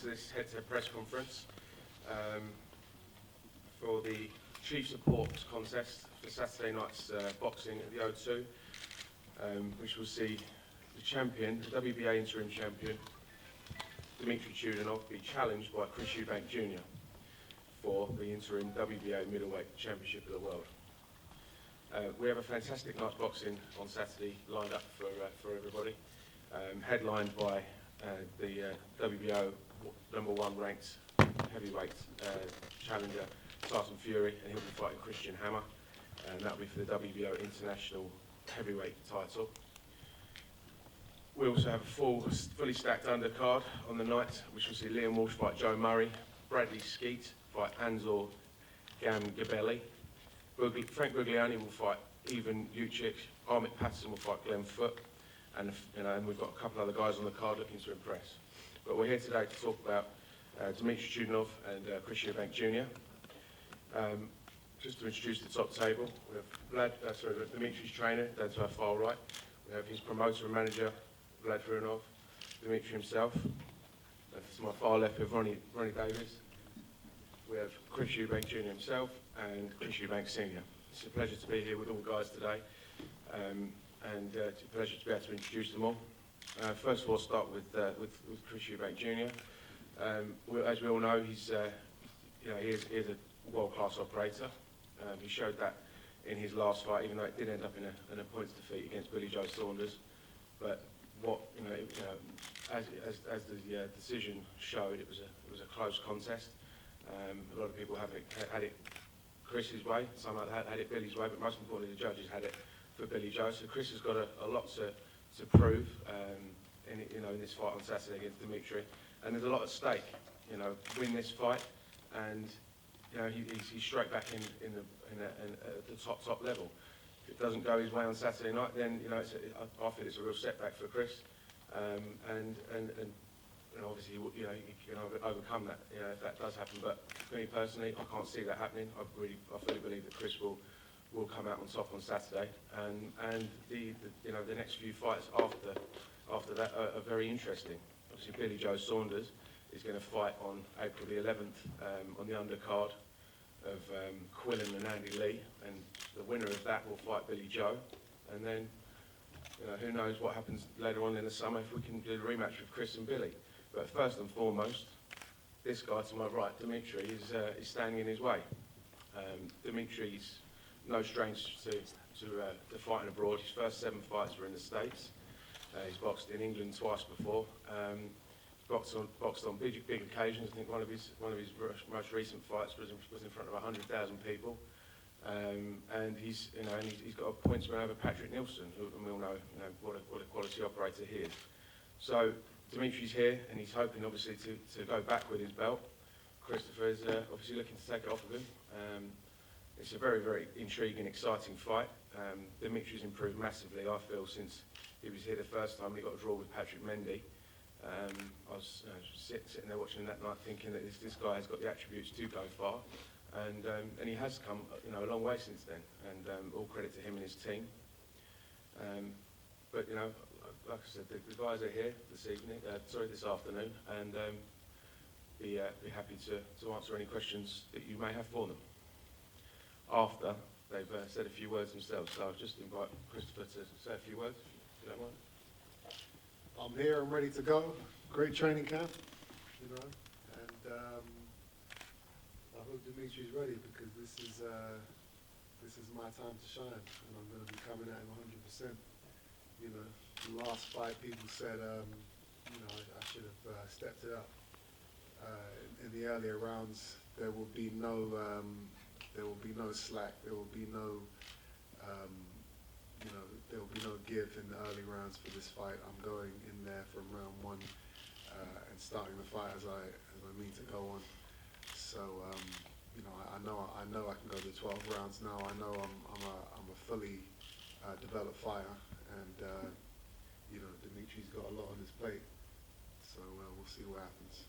to this head-to-head press conference for the Chief Support Contest for Saturday night's boxing at the O2, which will see the champion, the WBA interim champion, DMITRY CHUDINOV, be challenged by Chris Eubank Jr. for the interim WBA middleweight championship of the world. We have a fantastic night's boxing on Saturday lined up for everybody, headlined by the WBO #1 ranked heavyweight challenger Tyson Fury, and he'll be fighting Christian Hammer, and that'll be for the WBO international heavyweight title. We also have a fully stacked undercard on the night, which will see Liam Walsh fight Joe Murray, Bradley Skeet fight Anzor Gambelli, Frank Buglioni will fight Ivan Jucic, Armit Patterson will fight Glenn Foote, and we've got a couple other guys on the card looking to impress. But we're here today to talk about DMITRY CHUDINOV and Chris Eubank Jr. Just to introduce the top table, we have Dmitry's trainer, down to our far right. We have his promoter and manager, Vlad Furinov, Dmitry himself. To my far left, we have Ronnie Davis. We have Chris Eubank Jr. himself and Chris Eubank Sr. It's a pleasure to be here with all the guys today, and it's a pleasure to be able to introduce them all. First of all, start with Chris Eubank Jr. As we all know, he is a world-class operator. He showed that in his last fight, even though it did end up in a points defeat against Billy Joe Saunders. But as the decision showed, it was a close contest. A lot of people had it Chris's way, some had it Billy's way, but most importantly, the judges had it for Billy Joe. So Chris has got a lot to prove in this fight on Saturday against Dmitry, and there's a lot at stake. Win this fight, and he's straight back in the top level. If it doesn't go his way on Saturday night, then I feel it's a real setback for Chris, and obviously he can overcome that if that does happen. But for me personally, I can't see that happening. I fully believe that Chris will come out on top on Saturday, and the next few fights after that are very interesting. Obviously, Billy Joe Saunders is going to fight on April the 11th on the undercard of Quillen and Andy Lee, and the winner of that will fight Billy Joe. And then, who knows what happens later on in the summer if we can do the rematch with Chris and Billy. But first and foremost, this guy to my right, Dmitry, is standing in his way. Dmitry's no stranger to fighting abroad. His first 7 fights were in the States. He's boxed in England twice before. Boxed on big occasions. I think one of his most recent fights was in front of 100,000 people, and he's got a pointsman over Patrick Nielsen, and we all know what a quality operator he is. So Dmitry's here, and he's hoping obviously to go back with his belt. Christopher is obviously looking to take it off of him. It's a very, very intriguing, exciting fight. Dmitry's improved massively, I feel, since he was here the first time. He got a draw with Patrick Mendy. I was sitting there watching that night thinking that this guy has got the attributes to go far, and he has come a long way since then, and all credit to him and his team. But like I said, the guys are here this afternoon, and be happy to answer any questions that you may have for them after they've said a few words themselves. So I'll just invite Christopher to say a few words, if you don't mind. I'm here, I'm ready to go. Great training camp, and I hope Dmitry's ready, because this is my time to shine, and I'm going to be coming at him 100%. The last fight, people said, I should have stepped it up. In the earlier rounds, there will be no slack. There will be no there will be no give in the early rounds for this fight. I'm going in there from round 1 and starting the fight as I mean to go on. So I know I can go to 12 rounds now. I know I'm a fully developed fighter, and Dmitry's got a lot on his plate. So we'll see what happens.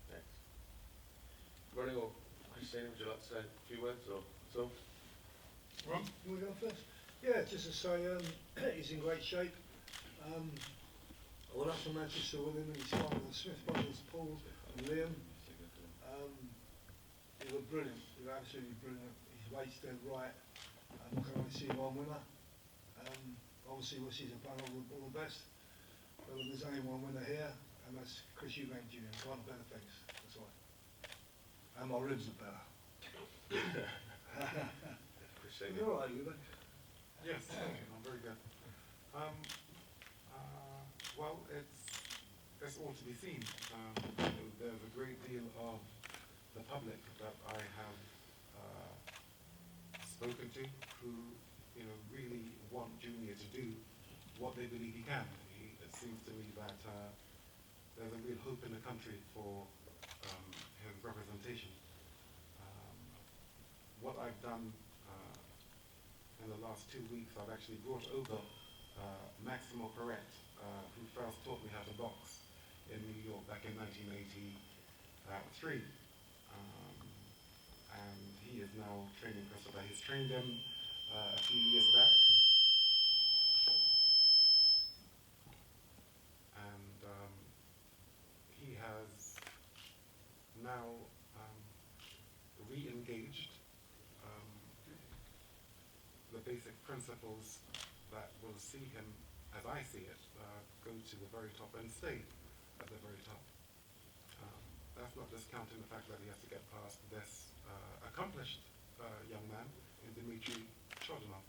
Thanks. Ronnie or Christine, would you like to say a few words or so? Ron, you want to go first? Yeah, just to say he's in great shape. Well, that's from Manchester with him, and he started the Smith brothers, Paul and Liam. They were brilliant, they were absolutely brilliant. His weight's dead right, and can only see one winner. Obviously, we'll see the plan all the best. But there's only one winner here, and that's Chris Eubank Jr. Can't have better things, that's why. And my ribs are better. Appreciate it. You're all right, Eubank. Yes, thank you. I'm very good. Well, it's all to be seen. There's a great deal of the public that I have spoken to who, really want Junior to do what they believe he can. It seems to me that there's a real hope in the country for his representation. What I've done in the last 2 weeks, I've actually brought over Maximo Perret, who first taught me how to box in New York back in 1983. And he is now training Christopher. He's trained him a few years back. And he has now re-engaged the basic principles that will see him, as I see it, go to the very top and stay at the very top. That's not discounting the fact that he has to get past this accomplished young man in DMITRY CHUDINOV.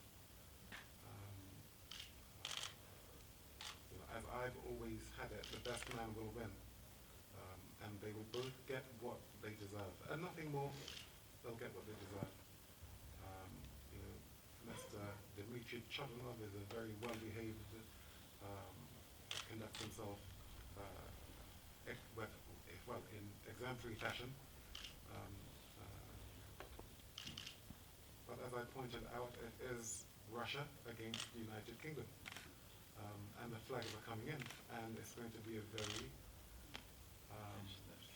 As I've always had it, the best man will win. And they will both get what they deserve. And nothing more, they'll get what they deserve. Mr. DMITRY CHUDINOV is a very well-behaved, conducts himself in exemplary fashion. But as I pointed out, it is Russia against the United Kingdom. And the flags are coming in, and it's going to be a very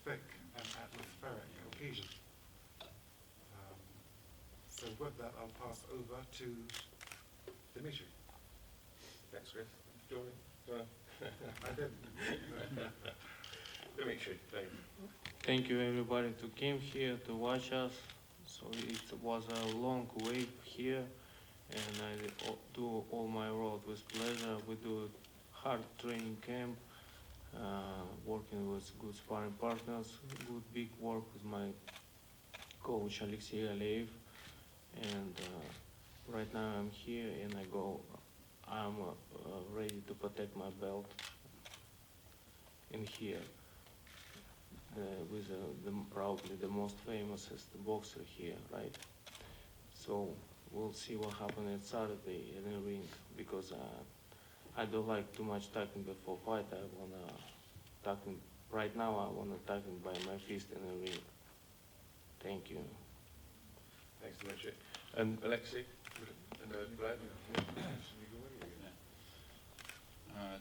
thick and atmospheric occasion. So with that, I'll pass over to Dimitri. Thanks, Chris. Jordan? I did. Dimitri, thank you. Thank you everybody to came here to watch us. So it was a long wait here, and I do all my work with pleasure. We do hard training camp, working with good sparring partners, good big work with my coach Alexei Aleyev. And right now I'm here and I'm ready to protect my belt in here with probably the most famous boxer here, right? So we'll see what happens at Saturday in the ring, because I don't like too much talking before fight. I wanna talking right now. I wanna talking by my fist in the ring. Thank you. Thanks, Dimitri. And Alexei, and Vlad?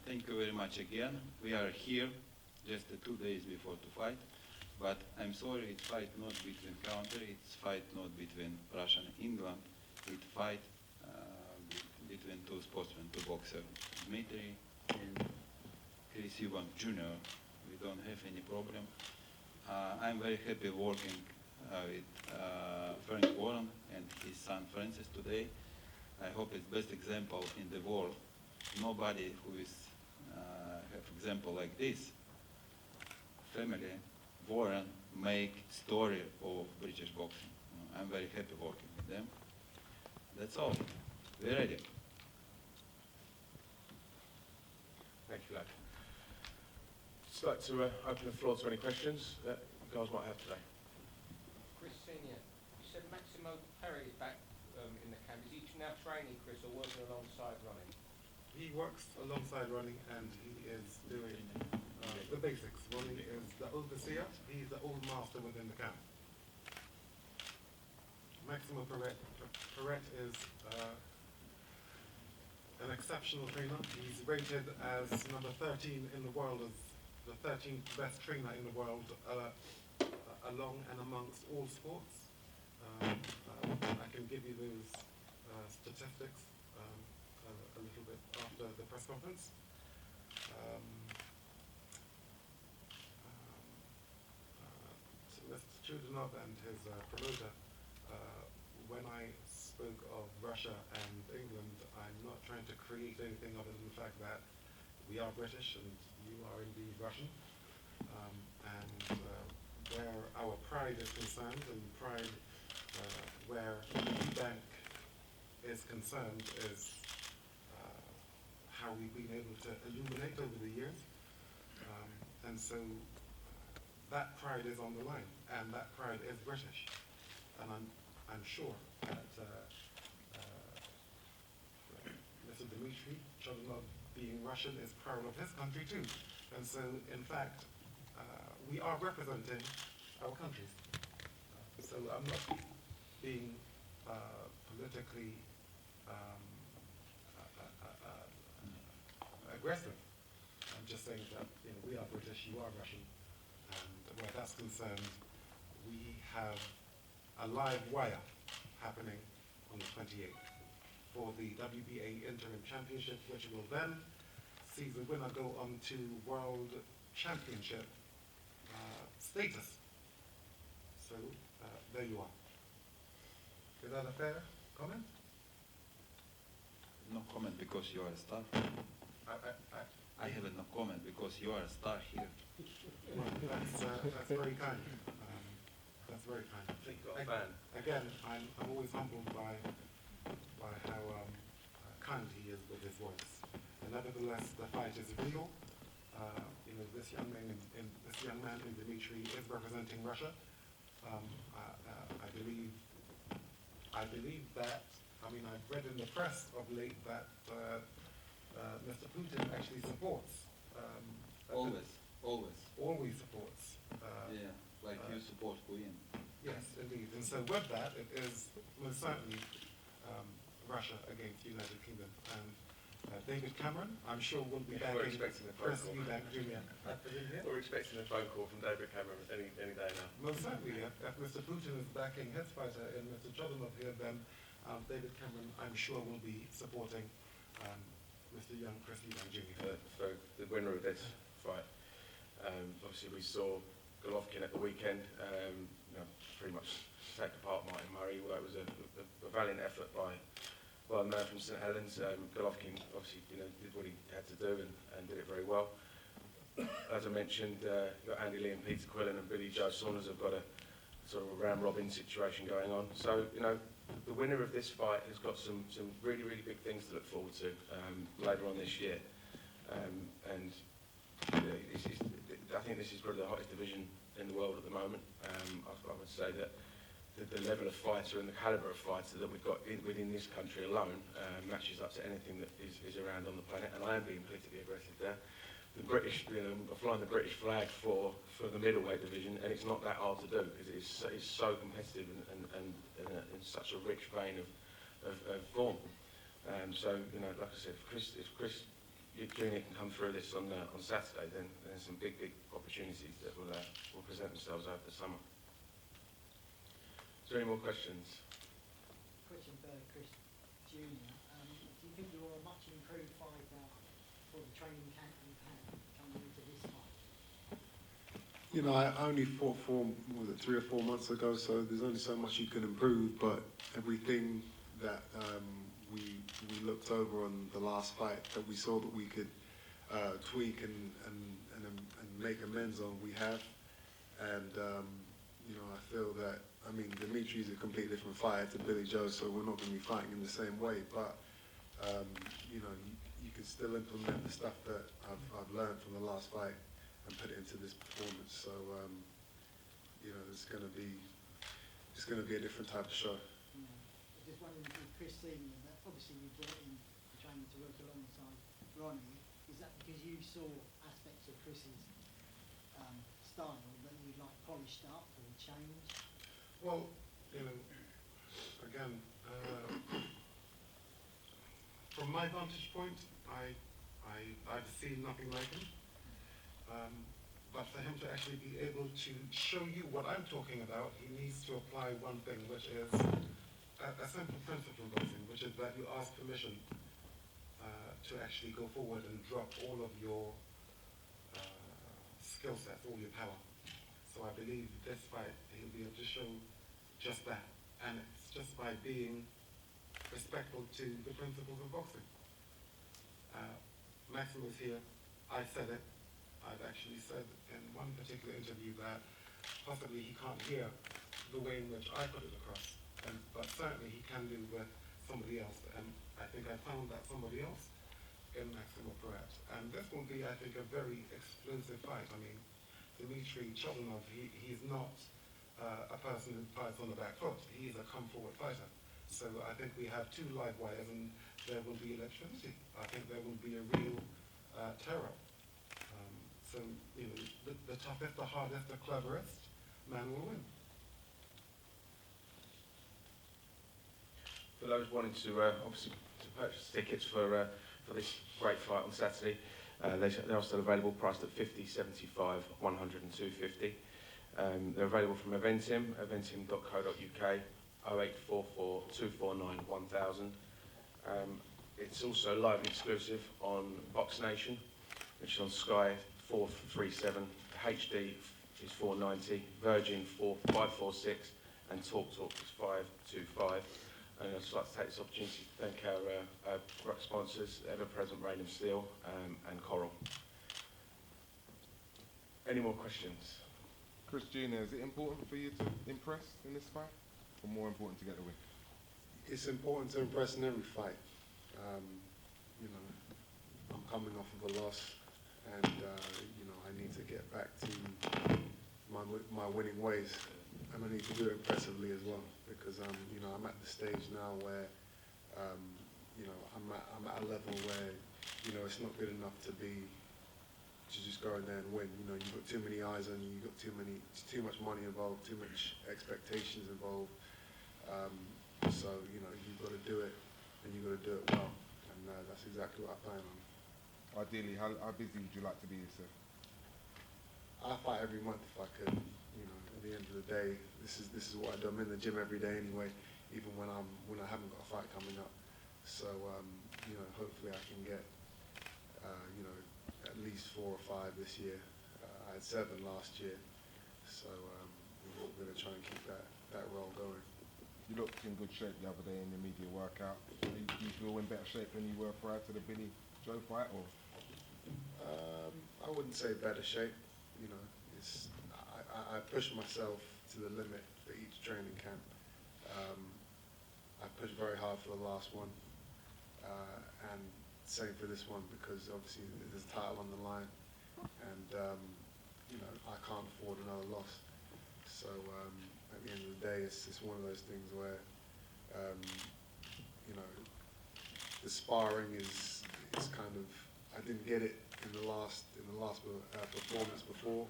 Thank you very much again. We are here just 2 days before to fight, but I'm sorry, it's fight not between country, it's fight not between Russia and England, it's fight between two sportsmen, two boxers, Dmitry and Chris Eubank Jr. We don't have any problem. I'm very happy working with Frank Warren and his son Francis today. I hope it's best example in the world. Nobody who is have example like this. Family, Warren, make story of British boxing. I'm very happy working with them. That's all. We're ready. Thank you, Vlad. Just like to open the floor to any questions that you guys might have today. Chris Senior, you said Maximo Perry is back in the camp. Is he now training, Chris, or working alongside running? He works alongside running, and he is doing the basics. Ronnie is the overseer. He's the old master within the camp. Maximo Perret is an exceptional trainer. He's rated as number 13 in the world, as the 13th best trainer in the world, along and amongst all sports. I can give you those statistics a little bit after the press conference. Chudinov and his promoter, when I spoke of Russia and England, I'm not trying to create anything other than the fact that we are British and you are indeed Russian. And where our pride is concerned, and pride where Eubank is concerned, is how we've been able to illuminate over the years. And so that pride is on the line, and that pride is British. And I'm sure that Mr. DMITRY CHUDINOV, being Russian, is proud of his country too. And so, in fact, we are representing our countries. So I'm not being politically aggressive. I'm just saying that we are British, you are Russian, and where that's concerned, we have a live wire happening on the 28th for the WBA Interim Championship, which will then see the winner go on to World Championship status. So there you are. Is that a fair comment? No comment because you are a star. I have no comment because you are a star here. Well, that's very kind. That's very kind. I think you've got a fan. Again, I'm always humbled by how kind he is with his voice. And nevertheless, the fight is real. This young man in DMITRY is representing Russia. I believe that. I've read in the press of late that Mr. Putin actually supports. Always supports. Yeah, like you support Queen. Yes, indeed. And so with that, it is most certainly Russia against the United Kingdom. And David Cameron, I'm sure, will be Yeah, we're backing expecting a phone Chris call. Eubank Jr. We're expecting a phone call from David Cameron any day now. Most certainly, if Mr. Putin is backing his fighter in Mr. Chudinov here, then David Cameron, I'm sure, will be supporting Mr. Young Chris Eubank Jr. So the winner of this fight, obviously we saw Golovkin at the weekend, pretty much take apart Martin Murray. Well, it was a valiant effort by the man from St Helens. Golovkin obviously did what he had to do and did it very well. As I mentioned, you've got Andy Lee and Peter Quillen and Billy Joe Saunders have got a sort of a round robin situation going on. So the winner of this fight has got some really, really big things to look forward to later on this year. And I think this is probably the hottest division in the world at the moment. I would say that the level of fighter and the calibre of fighter that we've got within this country alone matches up to anything that is around on the planet. And I am being politically aggressive there. The British, flying the British flag for the middleweight division, and it's not that hard to do because it's so competitive and in such a rich vein of form. So like I said, if Chris Jr. can come through this on Saturday, then there's some big opportunities that will present themselves over the summer. Is there any more questions? Question for Chris Jr. Do you think you're a much improved fighter for the training camp you've had coming into this fight? I only fought 3 or 4 months ago, so there's only so much you can improve, but everything that we looked over on the last fight that we saw that we could tweak and make amends on, we have. And I feel that, DMITRY is a completely different fighter to Billy Joe, so we're not going to be fighting in the same way, but you can still implement the stuff that I've learned from the last fight and put it into this performance. So it's going to be a different type of show. I just wondering with Chris Senior, that obviously you brought in the training to work alongside Ronnie. Is that because you saw aspects of Chris's style that you'd like polished up or changed? Well, again, from my vantage point, I've seen nothing like him. But for him to actually be able to show you what I'm talking about, he needs to apply one thing, which is a simple principle in boxing, which is that you ask permission to actually go forward and drop all of your skill sets, all your power. So I believe this fight, he'll be able to show just that. And it's just by being respectful to the principles of boxing. Maximus here, I said it. I've actually said in one particular interview that possibly he can't hear the way in which I put it across, but certainly he can do with somebody else. And I think I found that somebody else in Maximo perhaps. And this will be, I think, a very explosive fight. I mean, DMITRY CHUDINOV, he's not a person who fights on the back foot. He's a come-forward fighter. So I think we have two live wires, and there will be electricity. I think there will be a real terror. So, you know, the toughest, the hardest, the cleverest man will win. For those wanting to obviously to purchase tickets for this great fight on Saturday, they are still available, priced at 50, 75, 100 and 250. They're available from Eventim, eventim.co.uk, 0844 249 1000. It's also live and exclusive on BoxNation, which is on Sky 437, HD is 490, Virgin 546, and TalkTalk is 525. And I'd just like to take this opportunity to thank our sponsors, ever-present Rain of Steel and Coral. Any more questions? Chris Jr., is it important for you to impress in this fight, or more important to get the win? It's important to impress in every fight. You know, I'm coming off of a loss, and you know, I need to get back to my winning ways, and I need to do it impressively as well, because you know, I'm at the stage now where you know, I'm at a level where, you know, it's not good enough to just go in there and win. You know, you've got too many eyes on you, you've got too much money involved, too much expectations involved. So, you know, you've got to do it, and you've got to do it well, and that's exactly what I plan on. Ideally, how busy would you like to be yourself? I fight every month if I could. You know, at the end of the day, this is what I do. I'm in the gym every day anyway, even when I haven't got a fight coming up. So, you know, hopefully I can get, you know, at least 4 or 5 this year. I had 7 last year, so we're going to try and keep that roll going. You looked in good shape the other day in the media workout. Do you feel in better shape than you were prior to the Billy Joe fight, or? I wouldn't say better shape. You know, I push myself to the limit for each training camp. I pushed very hard for the last one, and same for this one, because obviously there's a title on the line, and you know, I can't afford another loss. So at the end of the day, it's one of those things where you know, the sparring is kind of, I didn't get it in the last performance before,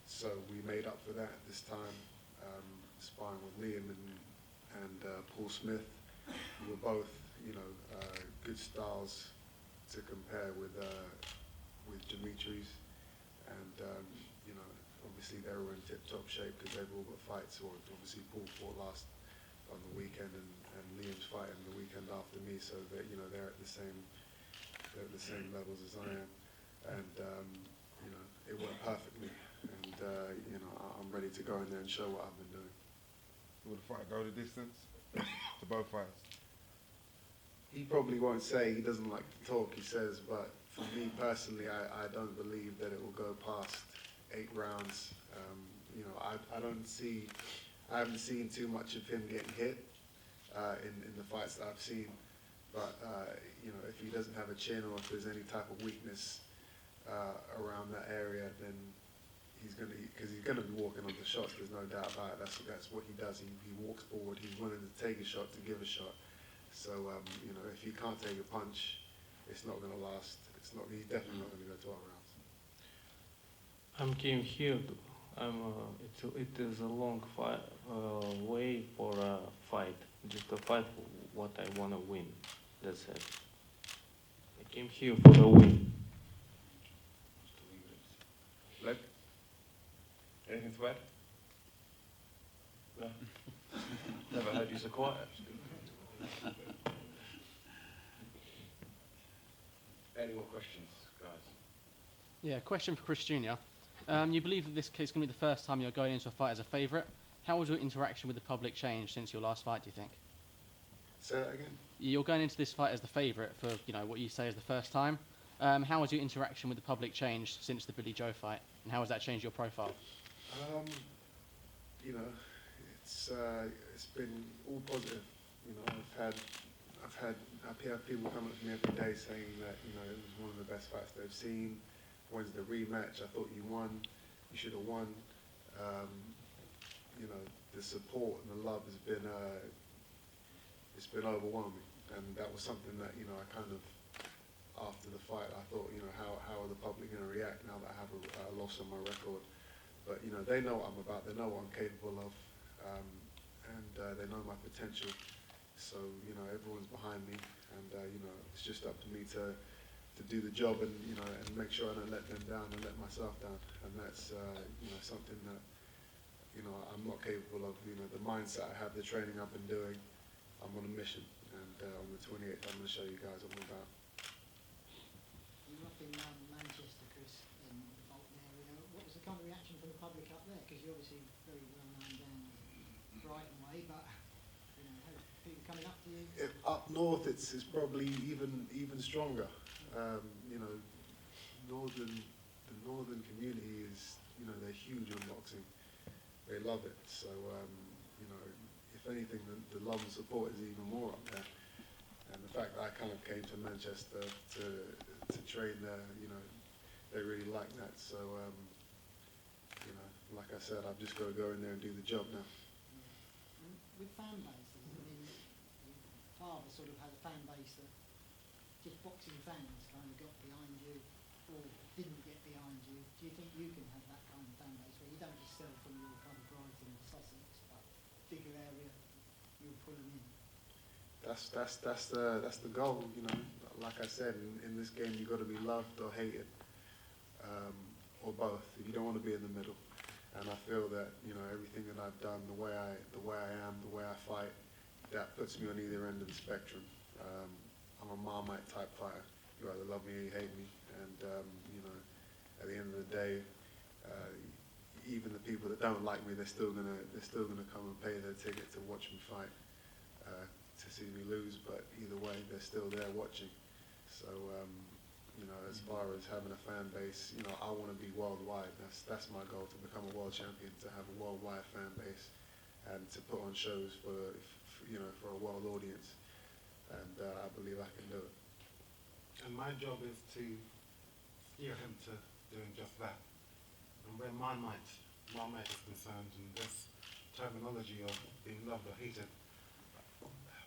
so we made up for that this time, sparring with Liam and Paul Smith, who were both, you know, good styles to compare with DMITRY's, and you know, obviously they were in tip-top shape because they've all got fights. Or obviously Paul fought last on the weekend, and Liam's fighting the weekend after me, so that, you know, they're at the same levels as I am, and you know, it worked perfectly, and you know, I'm ready to go in there and show what I've been doing. Will the fight go the distance to both fights? He probably won't say, he doesn't like to talk, he says, but for me personally, I don't believe that it will go past 8 rounds. You know, I haven't seen too much of him getting hit in the fights that I've seen, but you know, if he doesn't have a chin, or if there's any type of weakness around that area, then he's gonna be walking onto shots. There's no doubt about it. That's what he does. He walks forward. He's willing to take a shot to give a shot. So you know, if he can't take a punch, it's not going to last. He's definitely not going to go 12 rounds. I'm came here. It is a long fight, way for a fight. Just a fight what I wanna win. That's it. I came here for the win. Luke? Anything to add? No? Never heard you so quiet. Any more questions, guys? Yeah, question for Chris Jr. You believe that this is going to be the first time you're going into a fight as a favourite. How has your interaction with the public changed since your last fight, do you think? Say that again? You're going into this fight as the favourite for, what you say is the first time. How has your interaction with the public changed since the Billy Joe fight, and how has that changed your profile? You know, it's been all positive. You know, I've had people come up to me every day saying that, it was one of the best fights they've seen. When's the rematch? I thought you won. You should have won. The support and the love has been, it's been overwhelming. And that was something that, I kind of, after the fight, I thought, how are the public going to react now that I have a loss on my record? But, they know what I'm about. They know what I'm capable of. And they know my potential. So, everyone's behind me. And, it's just up to me to do the job and, and make sure I don't let them down and let myself down. And that's, something that, I'm not capable of. The mindset I have, the training I've been doing, I'm on a mission. And on the 28th, I'm going to show you guys what I'm about. You were up in Manchester, Chris, in the Bolton area. What was the kind of reaction from the public up there? Because you're obviously very well known down Brighton way, but how people coming up to you? Up north, it's probably even stronger. The northern community is, they're huge on boxing. They love it. So, if anything, the love and support is even more up there. And the fact that I kind of came to Manchester to train there, they really like that. So, like I said, I've just got to go in there and do the job now. Yeah. And with fan bases, your father sort of had a fan base that just boxing fans kind of got behind you or didn't get behind you. Do you think you can have that kind of fan base where you don't just sell from your kind of Brighton and Sussex, but bigger area, you'll pull them in? That's the goal, Like I said, in this game, you've got to be loved or hated, or both. You don't want to be in the middle. And I feel that, everything that I've done, the way I am, the way I fight, that puts me on either end of the spectrum. I'm a Marmite type fighter. You either love me or you hate me. And at the end of the day, even the people that don't like me, they're still gonna come and pay their ticket to watch me fight, to see me lose. But either way, they're still there watching. So as far as having a fan base, I want to be worldwide. That's my goal, to become a world champion, to have a worldwide fan base, and to put on shows for a world audience. And I believe I can do it. And my job is to steer him to doing just that. And where Marmite is concerned, and this terminology of being loved or hated,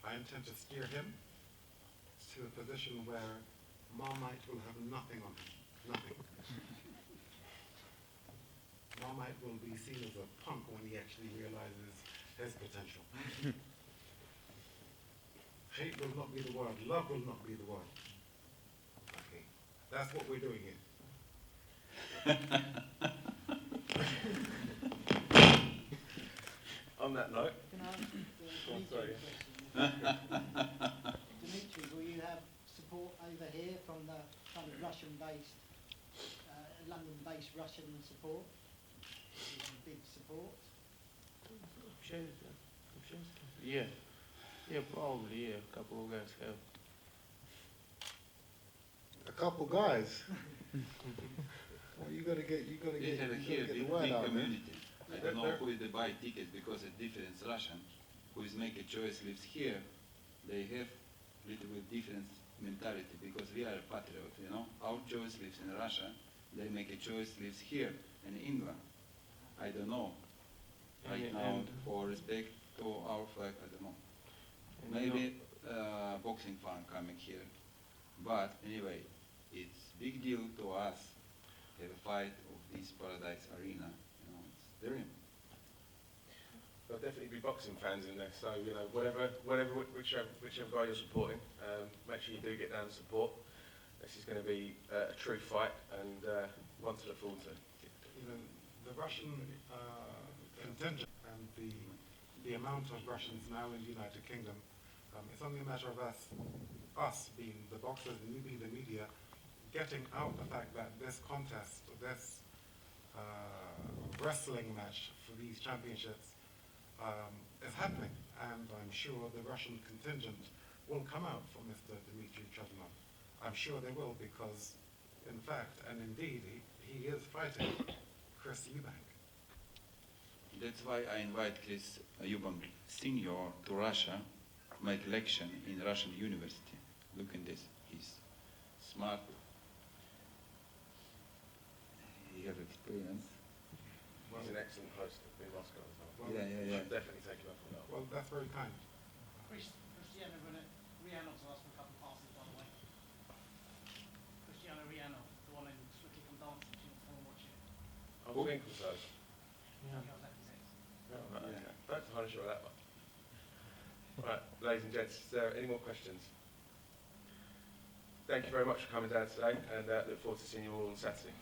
I intend to steer him to a position where Marmite will have nothing on him. Nothing. Marmite will be seen as a punk when he actually realizes his potential. Hate will not be the word. Love will not be the word. Okay. That's what we're doing here. On that note, Can I ask Dimitri sorry. a question? Dimitri, will you have support over here from the kind of Russian-based, London-based Russian support? Is it a big support? Yeah, probably, yeah, a couple of guys have. A couple guys. Well, you gotta get They have here the big, word big out, man. community. I don't know who is they buy tickets because it's different Russian. Who is make a choice lives here. They have little bit different mentality because we are a patriot, Our choice lives in Russia. They make a choice lives here in England. I don't know. Right now, for respect to our flag, I don't know. Maybe boxing fan coming here. But anyway, it's big deal to us have a fight of this Paradise Arena. It's dream. there'll definitely be boxing fans in there. So whichever guy you're supporting, make sure you do get down and support. This is going to be a true fight and one to look forward to. The Russian contingent and the amount of Russians now in the United Kingdom, it's only a matter of us being the boxers and you being the media, getting out the fact that this contest, this wrestling match for these championships is happening, and I'm sure the Russian contingent will come out for Mr. DMITRY CHUDINOV. I'm sure they will, because, in fact, and indeed, he is fighting Chris Eubank. That's why I invite Chris Eubank Senior to Russia, make election in Russian university. Look at this. He's smart. He has experience. He's an excellent host in Moscow as well. Well, Yeah. I'd definitely take him up on that. Well, that's very kind. Cristiano Rianov's asked for a couple of passes, by the way. Cristiano Rianov, the one in Strictly Come Dancing, if you want to watch it. I'll think of those. Yeah. That was episode. Oh, right, okay. Don't punish you on that one. Right, ladies and gents, is there any more questions? Thank you very much for coming down today, and look forward to seeing you all on Saturday.